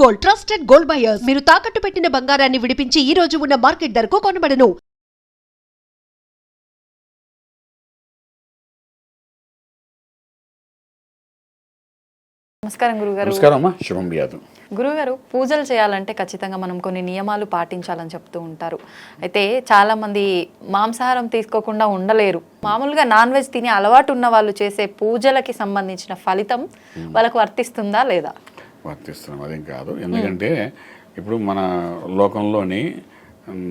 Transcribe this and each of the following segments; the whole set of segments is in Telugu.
Gold, trusted gold buyers. మీరు తాకట్టు పెట్టిన బంగారాన్ని విడిపించి ఈ రోజు ఉన్న మార్కెట్ ధరకు కొనబడను. నమస్కారం గురుగారు. నమస్కారం అమ్మా, శుభం బియాదు. గురుగారు, పూజలు చేయాలంటే ఖచ్చితంగా మనం కొన్ని నియమాలు పాటించాలని చెప్తూ ఉంటారు. అయితే చాలా మంది మాంసాహారం తీసుకోకుండా ఉండలేరు. మామూలుగా నాన్ వెజ్ తినే అలవాటు ఉన్న వాళ్ళు చేసే పూజలకి సంబంధించిన ఫలితం వాళ్ళకు వర్తిస్తుందా లేదా? వర్తిస్తున్నాం, అదేం కాదు. ఎందుకంటే ఇప్పుడు మన లోకంలోని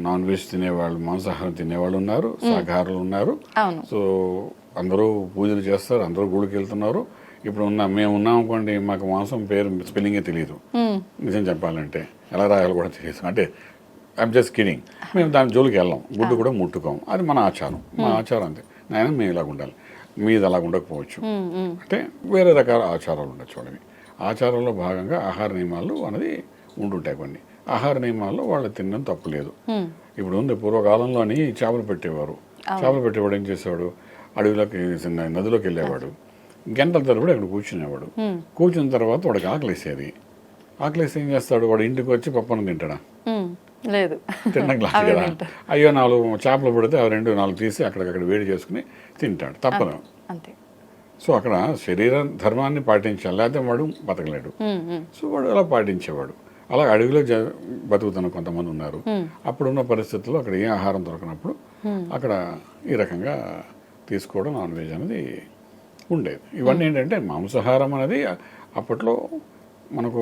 నాన్ వెజ్ తినేవాళ్ళు, మాంసాహారం తినేవాళ్ళు ఉన్నారు, శాకాహారులు ఉన్నారు. అవును. సో అందరూ పూజలు చేస్తారు, అందరూ గుడికి వెళ్తున్నారు. ఇప్పుడు మేము ఉన్నాం అనుకోండి, మాకు మాంసం పేరు స్పెల్లింగే తెలియదు. నిజం చెప్పాలంటే ఎలా రాయాలో కూడా తెలియదు. అంటే ఐఎమ్ జస్ట్ కిడింగ్. మేము దాని జోలికి వెళ్ళాం, గుడ్డు కూడా ముట్టుకోం. అది మన ఆచారం, మా ఆచారం అంతే. నాయన మేము ఇలాగ ఉండాలి, మీది అలాగ ఉండకపోవచ్చు. అంటే వేరే రకాల ఆచారాలు ఉండొచ్చు. వాళ్ళవి ఆచారంలో భాగంగా ఆహార నియమాలు అనేది ఉండుంటాయి. కొన్ని ఆహార నియమాల్లో వాళ్ళు తినడం తప్పు లేదు. ఇప్పుడు ఉంది, పూర్వకాలంలోని చేపలు పెట్టేవారు. చేపలు పెట్టేవాడు ఏం చేసేవాడు, అడవిలోకి నదిలోకి వెళ్ళేవాడు, గంటల తరబడి అక్కడ కూర్చునేవాడు. కూర్చున్న తర్వాత వాడికి ఆకలేసేది. ఆకలేసి ఏం చేస్తాడు, వాడు ఇంటికి వచ్చి పప్పను తింటాడా? లేదు, తినడం గ్లాస్ కదా. అయ్యో 4 చేపలు పడితే అవి 2-4 తీసి అక్కడికక్కడ వేడి చేసుకుని తింటాడు, తప్పదు. సో అక్కడ శరీర ధర్మాన్ని పాటించాలి, లేకపోతే వాడు బతకలేడు. సో వాడు అలా పాటించేవాడు. అలా అడవిలో బతుకుతున్న కొంతమంది ఉన్నారు. అప్పుడున్న పరిస్థితుల్లో అక్కడ ఏ ఆహారం దొరకనప్పుడు అక్కడ ఈ రకంగా తీసుకోవడం నాన్ వెజ్ అనేది ఉండేది. ఇవన్నీ ఏంటంటే మాంసాహారం అనేది అప్పట్లో మనకు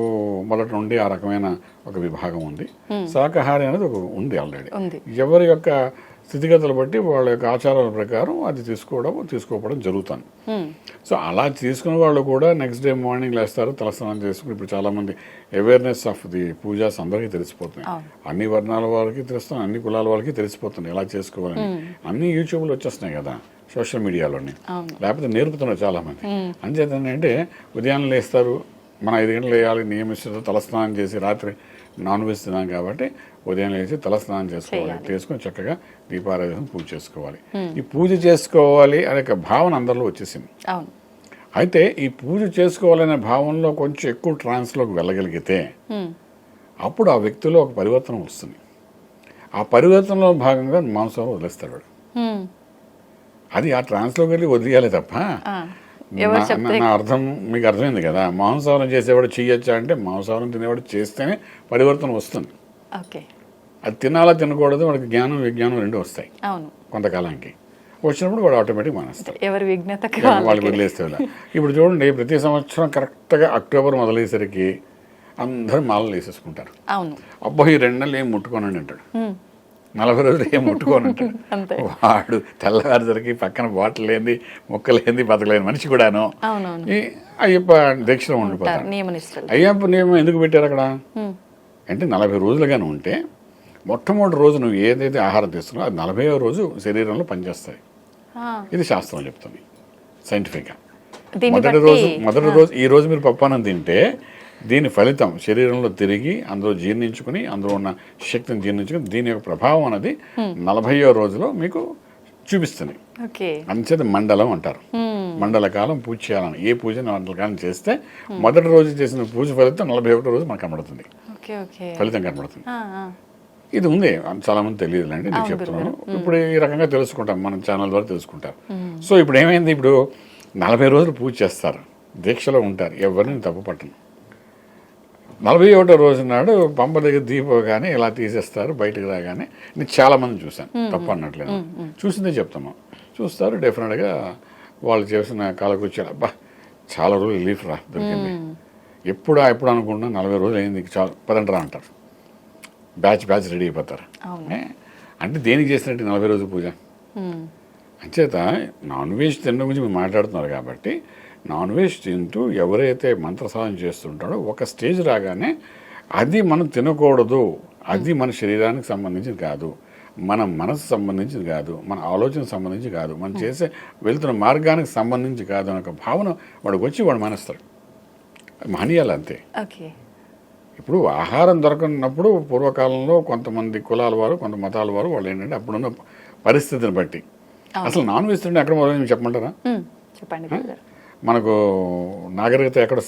మొదటి నుండి ఆ రకమైన ఒక విభాగం ఉంది. శాకాహారి అనేది ఒక ఉంది ఆల్రెడీ. ఎవరి యొక్క స్థితిగతులు బట్టి వాళ్ళ యొక్క ఆచారాల ప్రకారం అది తీసుకోవడం జరుగుతుంది. సో అలా తీసుకున్న వాళ్ళు కూడా నెక్స్ట్ డే మార్నింగ్ లేస్తారు, తలస్నానం చేసుకుని. ఇప్పుడు చాలా మంది అవేర్నెస్ ఆఫ్ ది పూజాస్ అందరికీ తెలిసిపోతున్నాయి. అన్ని వర్ణాల వాళ్ళకి తెలుస్తున్నాయి, అన్ని కులాల వాళ్ళకి తెలిసిపోతున్నాయి ఎలా చేసుకోవాలని. అన్ని యూట్యూబ్లో వచ్చేస్తున్నాయి కదా, సోషల్ మీడియాలోని. లేకపోతే నేర్పుతున్నారు చాలా మంది. అంచేత అంటే ఉదయాన్నే లేస్తారు, మనం 5 గంటలు వేయాలి నియమిస్తారు, తలస్నానం చేసి రాత్రి నాన్ వెజ్ తినాం కాబట్టి ఉదయం లేచి తలస్నానం చేసుకోవాలి, చేసుకొని చక్కగా దీపారాధన పూజ చేసుకోవాలి. ఈ పూజ చేసుకోవాలి అనే భావన అందరిలో వచ్చేసింది. అయితే ఈ పూజ చేసుకోవాలనే భావనలో కొంచెం ఎక్కువ ట్రాన్స్లోకి వెళ్ళగలిగితే అప్పుడు ఆ వ్యక్తిలో ఒక పరివర్తన వస్తుంది. ఆ పరివర్తనలో భాగంగా మాంసం వదిలేస్తాడు వాడు. అది ఆ ట్రాన్స్లోకి వెళ్ళి వదిలేయాలి తప్ప, నా అర్థం మీకు అర్థమైంది కదా. మాంసాహారం చేసేవాడు చేయొచ్చా అంటే, మాంసాహారం తినేవాడు చేస్తేనే పరివర్తన వస్తుంది. అది తినాలా తినకూడదు, వాడికి జ్ఞానం విజ్ఞానం 2 వస్తాయి కొంతకాలానికి. వచ్చినప్పుడు వాడు ఆటోమేటిక్ మానేస్తాడు, వాళ్ళు వదిలేస్తే. ఇప్పుడు చూడండి, ప్రతి సంవత్సరం కరెక్ట్గా అక్టోబర్ మొదలయ్యేసరికి అందరూ మాలలు వేసేసుకుంటారు. అబ్బో ఈ 2 నెలలు ఏం ముట్టుకోనండి అంటాడు, 40 రోజులు ఏం ముట్టుకోనంటాడు. వాడు తెల్లవారిసరికి పక్కన బాటిల్ లేని, మొక్కలేని, బతకలేని మనిషి కూడాను ఈ అయ్యప్ప దీక్షలో ఉండిపోతాడు. అయ్యప్ప నియమం ఎందుకు పెట్టారు అక్కడ అంటే, 40 రోజులుగానే ఉంటే మొట్టమొదటి రోజు నువ్వు ఏదైతే ఆహారం తీస్తున్నావు అది 40వ రోజు శరీరంలో పనిచేస్తాయి. ఇది శాస్త్రం చెప్తుంది సైంటిఫిక్గా. మొదటి రోజు ఈ రోజు మీరు పప్పానం తింటే దీని ఫలితం శరీరంలో తిరిగి అందులో జీర్ణించుకుని, అందులో ఉన్న శక్తిని జీర్ణించుకుని దీని యొక్క ప్రభావం అనేది 40వ రోజులో మీకు చూపిస్తుంది. అంచేత మండలం అంటారు. మండల కాలం పూజ చేయాలని, ఏ పూజ మండల కాలం చేస్తే మొదటి రోజు చేసిన పూజ ఫలితం 41వ రోజు మనకు కనబడుతుంది, ఫలితం కనబడుతుంది. ఇది ఉంది, చాలా మంది తెలియదులేండి, నేను చెప్తున్నాను. ఇప్పుడు ఈ రకంగా తెలుసుకుంటాం, మన ఛానల్ ద్వారా తెలుసుకుంటారు. సో ఇప్పుడు ఏమైంది, ఇప్పుడు 40 రోజులు పూజ చేస్తారు, దీక్షలో ఉంటారు, ఎవరిని తప్పు పట్టను. 41వ రోజు నాడు పంప దగ్గర దీపగానే ఇలా తీసేస్తారు, బయటకు రాగానే. నేను చాలామంది చూశాను, తప్పు అన్నట్లేదు, చూసిందే చెప్తాము. చూస్తారు, డెఫినెట్గా వాళ్ళు చేసిన కాలకృత్యాలు, అబ్బా చాలా రోజులు రిలీఫ్ దొరికింది, ఎప్పుడు అనుకుంటున్నా 40 రోజులు అయింది, చాలా పదంటరా అంటారు. బ్యాచ్ రెడీ అయిపోతారు. అంటే దేనికి చేసినట్టు 40 రోజుల పూజ. అంచేత నాన్ వెజ్ తినడం గురించి మీరు మాట్లాడుతున్నారు కాబట్టి, నాన్ వెజ్ తింటూ ఎవరైతే మంత్రసాధన చేస్తుంటాడో ఒక స్టేజ్ రాగానే అది మనం తినకూడదు, అది మన శరీరానికి సంబంధించింది కాదు, మన మనసు సంబంధించింది కాదు, మన ఆలోచనకు సంబంధించి కాదు, మనం వెళ్తున్న మార్గానికి సంబంధించి కాదు అనే ఒక భావన వాడికి వచ్చి వాడు మానేస్తాడు. మానేయాలి అంతే. ఇప్పుడు ఆహారం దొరకనప్పుడు పూర్వకాలంలో కొంతమంది కులాల వారు, కొంత మతాల వారు, వాళ్ళు ఏంటంటే అప్పుడున్న పరిస్థితిని బట్టి అసలు నాన్ వెజ్ తింటే ఎక్కడ మొదలైంది చెప్పమంటారా? చెప్పండి. మనకు నాగరికత ఎక్కడ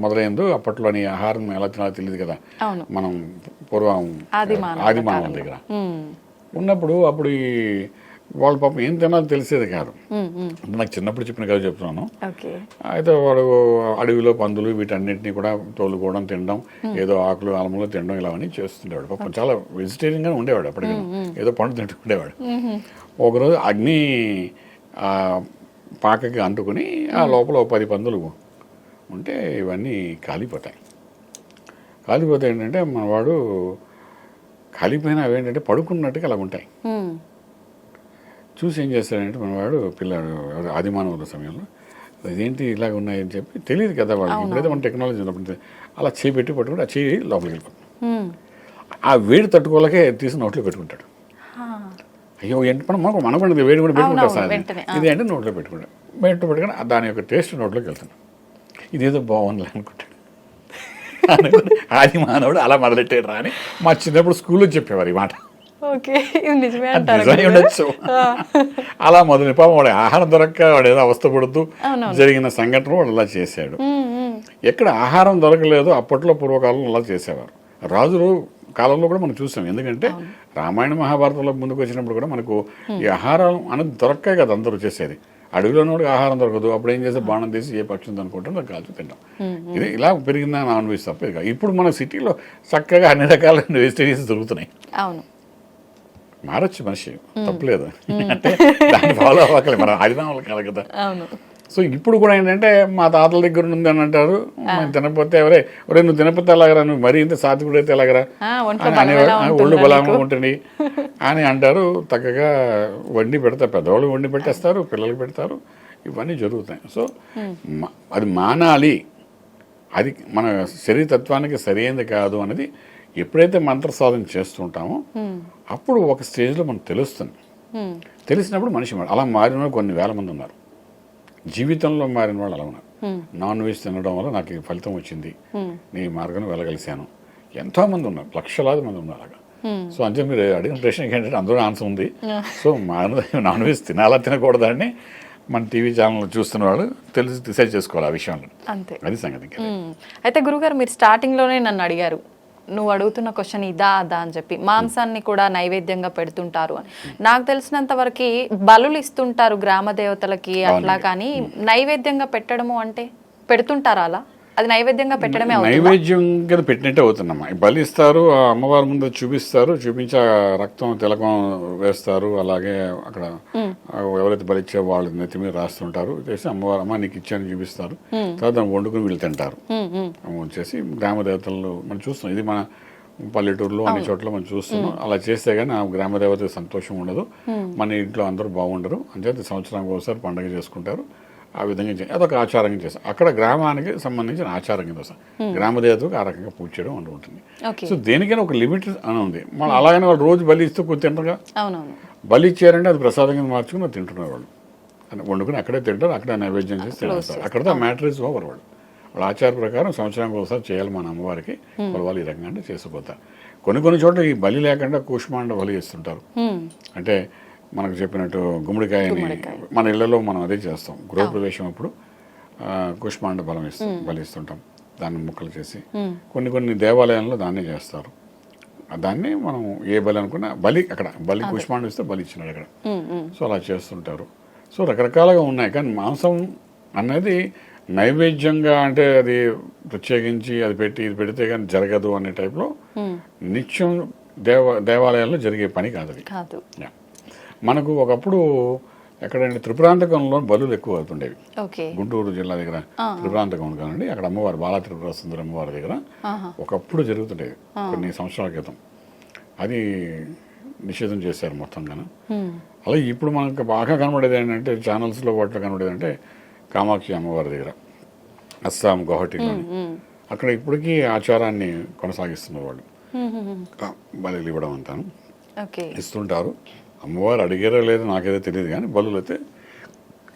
మొదలైందో అప్పట్లోని ఆహారం ఎలా తినాలో తెలియదు కదా. అవును. మనం పూర్వం ఆది మానవుల దగ్గర ఉన్నప్పుడు అప్పుడు ఈ వాళ్ళ పాపం ఏం తినాలో తెలిసేది కాదు. నాకు చిన్నప్పుడు చెప్పిన కథ చెప్తున్నాను. అయితే వాడు అడవిలో పందులు వీటన్నిటిని కూడా తోలుకోవడం, తినడం, ఏదో ఆకులు ఆలములు తినడం ఇలావన్నీ చేస్తుండేవాడు. పాపం చాలా వెజిటేరియన్గా ఉండేవాడు అప్పటికి, ఏదో పండు తింటుండేవాడు. ఒకరోజు అగ్ని పాకకి అంటుకుని ఆ లోపల 10 పందులు ఉంటే ఇవన్నీ కాలిపోతాయి. కాలిపోతే ఏంటంటే మనవాడు కాలిపోయినా అవేంటంటే పడుకున్నట్టుగా అలా ఉంటాయి. చూసి ఏం చేస్తాడంటే మనవాడు పిల్లాడు ఆదిమానవుల సమయంలో ఇదేంటి ఇలాగ ఉన్నాయని చెప్పి తెలియదు కదా వాళ్ళకి. ఇప్పుడైతే మన టెక్నాలజీ ఉన్నప్పుడు అలా చేయి పెట్టి పట్టుకుంటే ఆ చేయి లోపలికి వెళ్ళిపోతుంది. ఆ వేడి తట్టుకోలేకే తీసి నోట్లో పెట్టుకుంటాడు. అయ్యో ఏంటి మనం కూడా వేడి కూడా పెట్టుకుంటాం సార్, ఇది అంటే నోట్లో పెట్టుకుంటాడు. బయట పెట్టుకుని దాని యొక్క టేస్ట్ నోట్లోకి వెళ్తున్నాడు. ఇదేదో బాగుంది అనుకుంటాడు. ఆది మానవుడు అలా మొదలెట్టాడు రా అని మా చిన్నప్పుడు స్కూల్లో చెప్పేవారు ఈ మాట. ఉండొచ్చు. అలా మొదలు పాపం వాడు ఆహారం దొరక్క వాడు ఏదో అవస్థ పడుతూ జరిగిన సంఘటన వాడు అలా చేశాడు. ఎక్కడ ఆహారం దొరకలేదో అప్పట్లో పూర్వకాలంలో అలా చేసేవారు. రాజులు కాలంలో కూడా మనం చూసాం. ఎందుకంటే రామాయణ మహాభారతంలో ముందుకు వచ్చినప్పుడు కూడా మనకు ఈ ఆహారం అనేది దొరక్కాయి కదా అందరూ చేసేది. అడవిలోనే కూడా ఆహారం దొరకదు. అప్పుడు ఏం చేస్తే బాణం తీసి ఏ పక్షి అనుకుంటాం దాన్ని కాల్చి తింటాం. ఇది ఇలా పెరిగిందని నాన్ వెజ్ తప్ప ఇది. ఇప్పుడు మన సిటీలో చక్కగా అన్ని రకాల వెజిటేరియన్స్ దొరుకుతున్నాయి. మారచ్చు మనిషి, తప్పలేదు. అంటే దాన్ని ఫాలో అవ్వకలే, మనం ఆదినామాలు కాదు కదా. సో ఇప్పుడు కూడా ఏంటంటే మా తాతల దగ్గర ఉంది అని అంటారు. తినకపోతే ఎవరే నువ్వు తినకపోతే ఎలాగరా, నువ్వు మరీ ఇంత సాత్వికుడు అయితే ఎలాగరా అనేవారు. ఒళ్ళు బలంగా ఉంటుంది అని అంటారు. చక్కగా వండి పెడతారు, పెద్దవాళ్ళు వండి పెట్టేస్తారు, పిల్లలకి పెడతారు, ఇవన్నీ జరుగుతాయి. సో అది మానాలి, అది మన శరీరతత్వానికి సరైనది కాదు అనేది ఎప్పుడైతే మంత్ర సాధన చేస్తుంటామో అప్పుడు ఒక స్టేజ్లో మనకు తెలుస్తుంది. తెలిసినప్పుడు మనిషి అలా మారిన కొన్ని వేల మంది ఉన్నారు. జీవితంలో మారిన వాళ్ళు అలా ఉన్నారు. నాన్ వెజ్ తినడం వల్ల నాకు ఈ ఫలితం వచ్చింది, నీ మార్గంలో వెళ్ళగలిసాను. ఎంతోమంది ఉన్నారు, లక్షలాది మంది ఉన్నారు అలాగా. సో అంతే మీరు అడిగిన ప్రశ్నకి ఏంటంటే అందులో ఆన్సర్ ఉంది. సో నాన్ వెజ్ తినాలా తినకూడదా అని మన టీవీ ఛానల్ చూస్తున్న వాళ్ళు తెలిసి డిసైడ్ చేసుకోవాలి ఆ విషయంలో. అంతే, అది సంగతి. అయితే గురుగారు మీరు స్టార్టింగ్లోనే నన్ను అడిగారు, నువ్వు అడుగుతున్న క్వశ్చన్ ఇదా అదా అని చెప్పి, మాంసాన్ని కూడా నైవేద్యంగా పెడుతుంటారు అని. నాకు తెలిసినంత వరకు బలులు ఇస్తుంటారు గ్రామ దేవతలకి అట్లా, కానీ నైవేద్యంగా పెట్టడము అంటే పెడుతుంటారా? అలా అది నైవేద్యంగా పెట్టడమే నైవేద్యంగా పెట్టినట్టే అవుతుందమ్మా. బలి ఇస్తారు, ఆ అమ్మవారి ముందు చూపిస్తారు, చూపించి రక్తం తిలకం వేస్తారు. అలాగే అక్కడ ఎవరైతే బలి ఇచ్చే వాళ్ళు నెత్తి మీద రాస్తుంటారు, చేసి అమ్మవారు అమ్మ నీకు ఇచ్చాను చూపిస్తారు. తర్వాత దాన్ని వండుకుని వీళ్ళు తింటారు. వచ్చేసి గ్రామ దేవతలు మనం చూస్తున్నాం. ఇది మన పల్లెటూరులో అన్ని చోట్ల మనం చూస్తున్నాం. అలా చేస్తే కానీ ఆ గ్రామ దేవతకి సంతోషం ఉండదు, మన ఇంట్లో అందరూ బాగుండరు. అంచేత సంవత్సరానికి ఒకసారి పండుగ చేసుకుంటారు. ఆ విధంగా అదొక ఆచారంగా చేస్తాం. అక్కడ గ్రామానికి సంబంధించిన ఆచారం కింద వస్తాం. గ్రామ దేవతకు ఆ రకంగా పూజ చేయడం అంటూ ఉంటుంది. సో దేనికైనా ఒక లిమిట్ అని ఉంది. మనం అలాగనే వాళ్ళు రోజు బలి ఇస్తూ తింటారుగా. బలి ఇచ్చారంటే అది ప్రసాదం కింద మార్చుకుని తింటున్నారు వాళ్ళు. వండుకుని అక్కడే తింటారు, అక్కడే నైవేద్యం చేసి తినేస్తారు. అక్కడతో ఆ మ్యాటర్ ఇస్ ఓవర్. వాళ్ళ ఆచార ప్రకారం సంవత్సరానికి ఒకసారి చేయాలి మన అమ్మవారికి. వాళ్ళు ఈ రకంగా అంటే చేసిపోతారు. కొన్ని చోట్ల ఈ బలి లేకుండా కూష్మాండ బలి ఇస్తుంటారు. అంటే మనకు చెప్పినట్టు గుమ్మడికాయని మన ఇళ్లలో మనం అదే చేస్తాం. గృహప్రవేశం అప్పుడు కుష్మాండ బలి ఇస్తుంటాం. దాన్ని ముక్కలు చేసి కొన్ని దేవాలయాల్లో దాన్నే చేస్తారు. దాన్ని మనం ఏ బలి అనుకున్నా బలి అక్కడ బలి కుష్మాండ ఇస్తే బలి ఇచ్చినాడు అక్కడ. సో అలా చేస్తుంటారు. సో రకరకాలుగా ఉన్నాయి. కానీ మాంసం అనేది నైవేద్యంగా అంటే అది ప్రత్యేకించి అది పెట్టి ఇది పెడితే కానీ జరగదు అనే టైప్లో నిత్యం దేవాలయాల్లో జరిగే పని కాదు అది. మనకు ఒకప్పుడు ఎక్కడంటే త్రిపురాంతకంలో బలులు ఎక్కువ అవుతుండేవి. గుంటూరు జిల్లా దగ్గర త్రిపురాంతకం కానండి, అక్కడ అమ్మవారు బాలా త్రిపుర సుందరి అమ్మవారి దగ్గర ఒకప్పుడు జరుగుతుండేది కొన్ని సంవత్సరాల క్రితం. అది నిషేధం చేశారు మొత్తంగాను. అలాగే ఇప్పుడు మనకు బాగా కనబడేది ఏంటంటే ఛానల్స్లో వాటిలో కనబడేది అంటే కామాక్షి అమ్మవారి దగ్గర అస్సాం గౌహటిలోని అక్కడ ఇప్పటికీ ఆచారాన్ని కొనసాగిస్తున్నారు వాళ్ళు. బలి ఇవ్వడం అంతాను ఇస్తుంటారు. అమ్మవారు అడిగారో లేదో నాకేదో తెలియదు, కానీ బలులు అయితే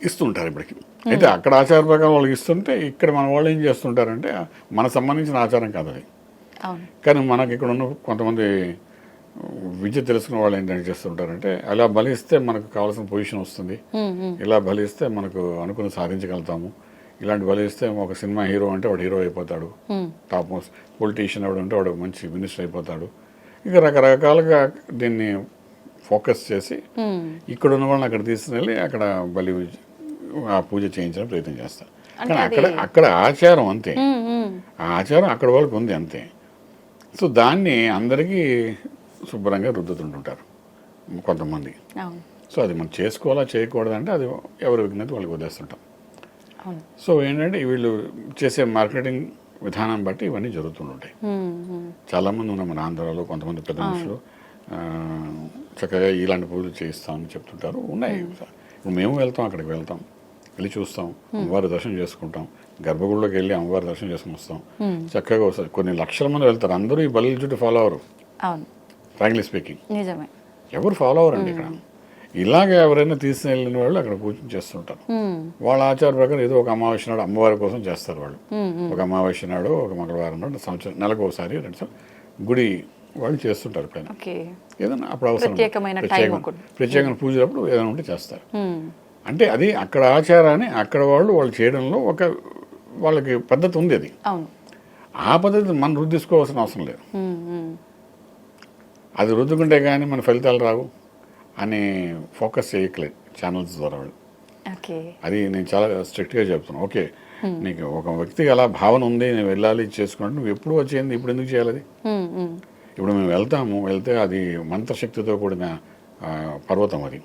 ఇస్తుంటారు ఇప్పటికి. అయితే అక్కడ ఆచార ప్రకారం వాళ్ళకి ఇస్తుంటే ఇక్కడ మన వాళ్ళు ఏం చేస్తుంటారంటే మనకు సంబంధించిన ఆచారం కాదు అది. కానీ మనకి ఇక్కడ ఉన్న కొంతమంది విద్య తెలుసుకున్న వాళ్ళు ఏంటంటే చేస్తుంటారంటే అలా బలిస్తే మనకు కావాల్సిన పొజిషన్ వస్తుంది, ఇలా బలిస్తే మనకు అనుకుని సాధించగలుగుతాము, ఇలాంటి బలి ఇస్తే ఒక సినిమా హీరో అంటే వాడు హీరో అయిపోతాడు, టాప్ మోస్ట్ పొలిటీషియన్ ఎవడు అంటే వాడు మంచి మినిస్టర్ అయిపోతాడు. ఇక రకరకాలుగా దీన్ని ఫోకస్ చేసి ఇక్కడ ఉన్న వాళ్ళని అక్కడ తీసుకుని అక్కడ బలి ఆ పూజ చేయించడం ప్రయత్నం చేస్తారు. కానీ అక్కడ ఆచారం అంతే, ఆ ఆచారం అక్కడ వాళ్ళకి ఉంది అంతే. సో దాన్ని అందరికీ శుభ్రంగా రుద్దుతుంటుంటారు కొంతమంది. సో అది మనం చేసుకోవాలా చేయకూడదంటే అది ఎవరి విజ్ఞత వాళ్ళకి వదిలేస్తుంటాం. సో ఏంటంటే వీళ్ళు చేసే మార్కెటింగ్ విధానం బట్టి ఇవన్నీ జరుగుతుంటాయి. చాలామంది ఉన్నాం మన ఆంధ్రాలో, కొంతమంది పెద్ద మనుషులు చక్కగా ఇలాంటి పూజలు చేయిస్తామని చెప్తుంటారు. ఉన్నాయి. ఇప్పుడు మేము వెళ్తాం, అక్కడికి వెళ్తాం, వెళ్ళి చూస్తాం, అమ్మవారి దర్శనం చేసుకుంటాం, గర్భగుడిలోకి వెళ్ళి అమ్మవారి దర్శనం చేసుకుని వస్తాం. చక్కగా వస్తారు. కొన్ని లక్షల మంది వెళ్తారు. అందరూ ఈ బలి చుట్టూ ఫాలో అవరు. ఫ్రాంక్లీ స్పీకింగ్ ఎవరు ఫాలో అవరండి ఇక్కడ. ఇలాగే ఎవరైనా తీసుకుని వెళ్ళిన వాళ్ళు అక్కడ పూజ చేస్తుంటారు. వాళ్ళ ఆచార ప్రకారం ఏదో ఒక అమావాస్య నాడు అమ్మవారి కోసం చేస్తారు వాళ్ళు. ఒక అమావాస్య నాడు, ఒక మంగళవారం నాడు, సంవత్సరం నెలకు ఒకసారి 2 సార్లు గుడి వాళ్ళు చేస్తుంటారు. పైన ఏదైనా అప్పుడు అవసరం ప్రత్యేకమైన పూజలప్పుడు ఏదైనా ఉంటే చేస్తారు. అంటే అది అక్కడ ఆచారాన్ని అక్కడ వాళ్ళు చేయడంలో ఒక వాళ్ళకి పద్ధతి ఉంది. అది ఆ పద్ధతి మనం రుద్దిసుకోవాల్సిన అవసరం లేదు. అది రుద్దుకుంటే కానీ మన ఫలితాలు రావు అని ఫోకస్ చేయట్లేదు ఛానల్స్ ద్వారా వాళ్ళు. అది నేను చాలా స్ట్రిక్ట్గా చెప్తున్నాను. ఓకే, నీకు ఒక వ్యక్తికి అలా భావన ఉంది, నేను వెళ్ళాలి చేసుకున్నట్టు నువ్వు ఎప్పుడు వచ్చేది, ఇప్పుడు ఎందుకు చేయాలి? అది ఇప్పుడు మేము వెళ్తే అది మంత్రశక్తితో కూడిన పర్వతం, అది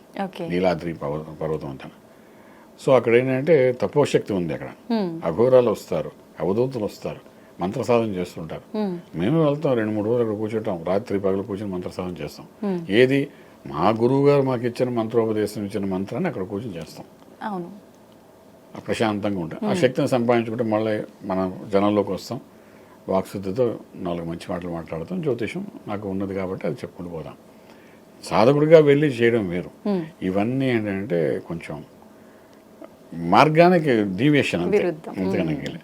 నీలాద్రి పర్వతం అంతా. సో అక్కడ ఏంటంటే తపోశక్తి ఉంది. అక్కడ అఘోరాలు వస్తారు, అవధూతులు వస్తారు, మంత్రసాధన చేస్తుంటారు. మేము వెళ్తాం, 2-3 రోజులు అక్కడ కూర్చుంటాం, రాత్రి పగలు కూర్చొని మంత్రసాధన చేస్తాం. ఏది మా గురువు గారు మాకు ఇచ్చిన మంత్రోపదేశం ఇచ్చిన మంత్రాన్ని అక్కడ కూర్చొని చేస్తాం. ప్రశాంతంగా ఉంటాం. ఆ శక్తిని సంపాదించుకుంటే మళ్ళీ మన జనంలోకి వస్తాం, వాక్శుద్ధితో 4 మంచి మాటలు మాట్లాడతాం. జ్యోతిషం నాకు ఉన్నది కాబట్టి అది చెప్పుకుంటూ పోదాం. సాధకుడిగా వెళ్ళి చేయడం వేరు. ఇవన్నీ ఏంటంటే కొంచెం మార్గానికి డీవియేషన్ అంతే, అంతేగాని.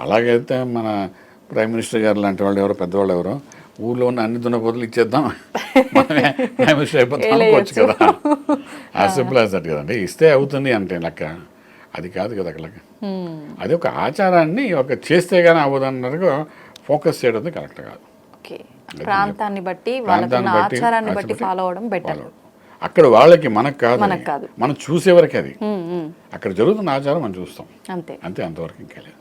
అలాగైతే మన ప్రైమ్ మినిస్టర్ గారు లాంటి వాళ్ళు ఎవరో పెద్దవాళ్ళు ఎవరో ఊళ్ళో ఉన్న అన్ని దున్నపోతులు ఇచ్చేద్దాం, మనమే ప్రైమ్ మినిస్టర్ అయిపోతాం అనుకోవచ్చు కదా. యాజ్ సింపుల్ యాజ్ దట్ కదండి. ఇస్తే అవుతుంది అంటే లెక్క. అది కాదు కదా అక్కడ. అది ఒక ఆచారాన్ని ఒక చేస్తే కానీ అవ్వదన్నట్టుగా ఫోకస్ చేయడం కరెక్ట్ కాదు. ప్రాంతాన్ని బట్టి ఆచారాన్ని బట్టి ఫాలో అవడం బెటర్. అక్కడ వాళ్ళకి మనకు కాదు, మనం చూసే వరకు అది అక్కడ జరుగుతున్న ఆచారం మనం చూస్తాం అంతే, అంతవరకు ఇంకా లేదు.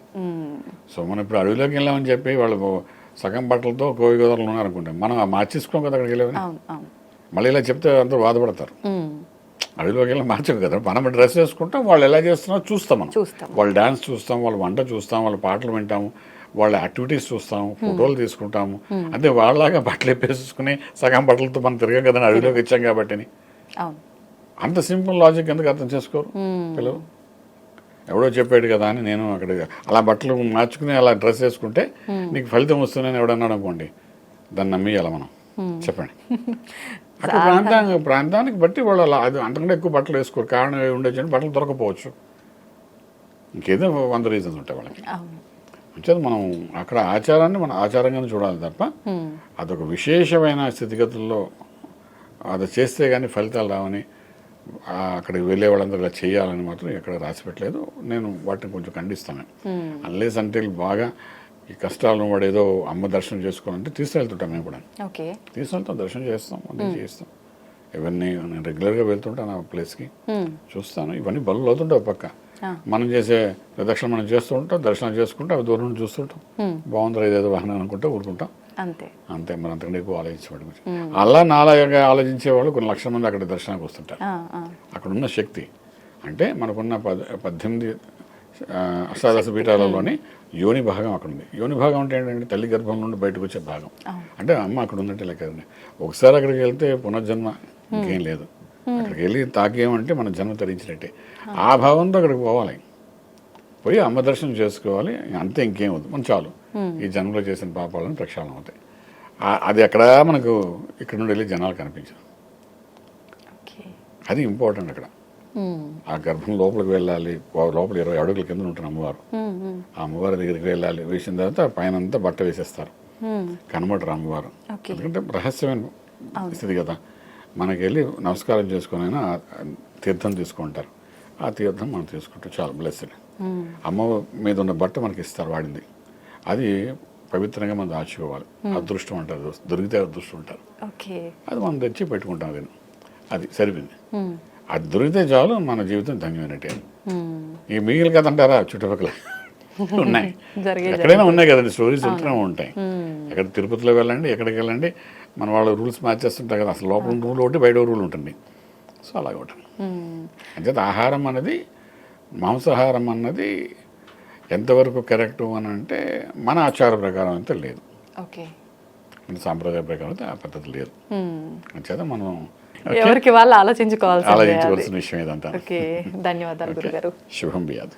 సో మనం ఇప్పుడు అడవిలోకి వెళ్ళామని చెప్పి వాళ్ళు సగం బట్టలతో కోవి గోదావరిలో ఉన్నారనుకుంటాం, మనం మార్చేసుకోం కదా అక్కడికి వెళ్ళామని. మళ్ళీ ఇలా చెప్తే అందరూ బాధపడతారు. అడవిలోకి వెళ్ళి మార్చం కదా, మనం డ్రెస్ వేసుకుంటాం, వాళ్ళు ఎలా చేస్తున్నారో చూస్తాం, మనం వాళ్ళ డాన్స్ చూస్తాం, వాళ్ళ వంట చూస్తాం, వాళ్ళ పాటలు వింటాము, వాళ్ళ యాక్టివిటీస్ చూస్తాము, ఫోటోలు తీసుకుంటాము. అంటే వాళ్ళలాగా బట్టలు వేపేసుకుని సగం బట్టలతో మనం తిరగం కదా అడవిలోకి వచ్చాం కాబట్టి. అంత సింపుల్ లాజిక్ ఎందుకు అర్థం చేసుకోరు పిల్లలు? ఎవడో చెప్పాడు కదా అని నేను అక్కడ అలా బట్టలు మార్చుకుని అలా డ్రెస్ వేసుకుంటే నీకు ఫలితం వస్తుందని ఎవడన్నాడు అనుకోండి, దాన్ని నమ్మేయాలి మనం? చెప్పండి. అక్కడ ప్రాంతానికి బట్టి వాళ్ళు అలా అది అంతకంటే ఎక్కువ బట్టలు వేసుకోరు. కారణం ఉండొచ్చు, బట్టలు దొరకపోవచ్చు, ఇంకేదో 100 రీజన్స్ ఉంటాయి వాళ్ళకి. అంచేది మనం అక్కడ ఆచారాన్ని మనం ఆచారంగానే చూడాలి తప్ప అదొక విశేషమైన స్థితిగతుల్లో అది చేస్తే కానీ ఫలితాలు రావని అక్కడికి వెళ్ళే వాళ్ళందరూ ఇలా చేయాలని మాత్రం ఎక్కడ రాసి పెట్టలేదు. నేను వాటిని కొంచెం ఖండిస్తాను. అన్లెస్ అంటే బాగా ఈ కష్టాలను వాడు ఏదో అమ్మ దర్శనం చేసుకోవాలంటే తీసుకెళ్తుంటాం. మేము కూడా తీసుకెళ్తాం, దర్శనం చేస్తాం, అన్నీ చేస్తాం. ఇవన్నీ నేను రెగ్యులర్గా వెళ్తుంటాను ఆ ప్లేస్కి, చూస్తాను. ఇవన్నీ బలు అవుతుంటావు పక్క. మనం చేసే ప్రదక్షిణ మనం చేస్తూ ఉంటాం, దర్శనం చేసుకుంటాం, అవి దూరం నుంచి చూస్తుంటాం, బాగుందిరా ఇదేదో వాహనం అనుకుంటా ఊరుకుంటాం, అంతే. మన అంతకంటే ఎక్కువ ఆలోచించేవాడు గురించి. అలా నాలాగా ఆలోచించేవాళ్ళు కొన్ని లక్షల మంది అక్కడ దర్శనానికి వస్తుంటారు. అక్కడ ఉన్న శక్తి అంటే మనకున్న 18 అష్టాదశ పీఠాలలోని యోని భాగం అక్కడ ఉంది. యోని భాగం అంటే ఏంటంటే తల్లి గర్భం నుండి బయటకు వచ్చే భాగం. అంటే అమ్మ అక్కడ ఉన్నట్టే లెక్క. ఒకసారి అక్కడికి వెళ్తే పునర్జన్మ ఇంకేం లేదు. అక్కడికి వెళ్ళి తాకేమంటే మన జన్మ తరించినట్టే. ఆ భావంతో అక్కడికి పోవాలి, పోయి అమ్మ దర్శనం చేసుకోవాలి, అంతే, ఇంకేం వద్దు. మనం చాలు ఈ జన్మలో చేసిన పాపాలను ప్రక్షాళన అవుతాయి. అది అక్కడ మనకు ఇక్కడ నుండి వెళ్ళి జనాలు కనిపించదు. అది ఇంపార్టెంట్. అక్కడ ఆ గర్భం లోపలికి వెళ్ళాలి, లోపల 20 అడుగుల కింద ఉంటుంది అమ్మవారు. ఆ అమ్మవారి దగ్గరికి వెళ్ళాలి, వేసిన తర్వాత పైన అంతా బట్ట వేసేస్తారు, కనబడరు అమ్మవారు. ఎందుకంటే రహస్యమైన స్థితి కదా. మనకి వెళ్ళి నమస్కారం చేసుకుని అయినా తీర్థం తీసుకుంటారు. ఆ తీర్థం మనం తీసుకుంటాం, చాలా బ్లెస్డ్. అమ్మ మీద ఉన్న బట్ట మనకి ఇస్తారు వాడింది, అది పవిత్రంగా మనం దాచుకోవాలి. అదృష్టం అంటారు, దొరికితే అదృష్టం ఉంటారు. ఓకే. అది మనం తెచ్చి పెట్టుకుంటాం. అది సరిపోయింది. అది దొరికితే చాలు, మన జీవితం ధన్యమైనట్టే. ఈ మిగిలిన కథ అంటారా, చుట్టుపక్కల ఉన్నాయి, ఎక్కడైనా ఉన్నాయి కదండి, స్టోరీస్ ఉంటూనే ఉంటాయి. ఎక్కడ తిరుపతిలో వెళ్ళండి, ఎక్కడికి వెళ్ళండి, మన వాళ్ళు రూల్స్ మార్చేస్తుంటారు కదా, అసలు లోపల రూల్ ఒకటి బయట రూల్ ఉంటుంది. సో అలాగ ఉంటుంది. అంచేత ఆహారం అన్నది, మాంసాహారం అన్నది ఎంతవరకు కరెక్టు అని అంటే మన ఆచార ప్రకారం అయితే లేదు, ఓకే, మన సాంప్రదాయ ప్రకారం అయితే ఆ పద్ధతి లేదు. అంచేత మనం ఎవరికి వాళ్ళు ఆలోచించుకోవాల్సిందే. ఆలోచించవలసిన విషయం ఇదంతా. ఓకే, ధన్యవాదాలు గురుగారు. శుభం బియాదు.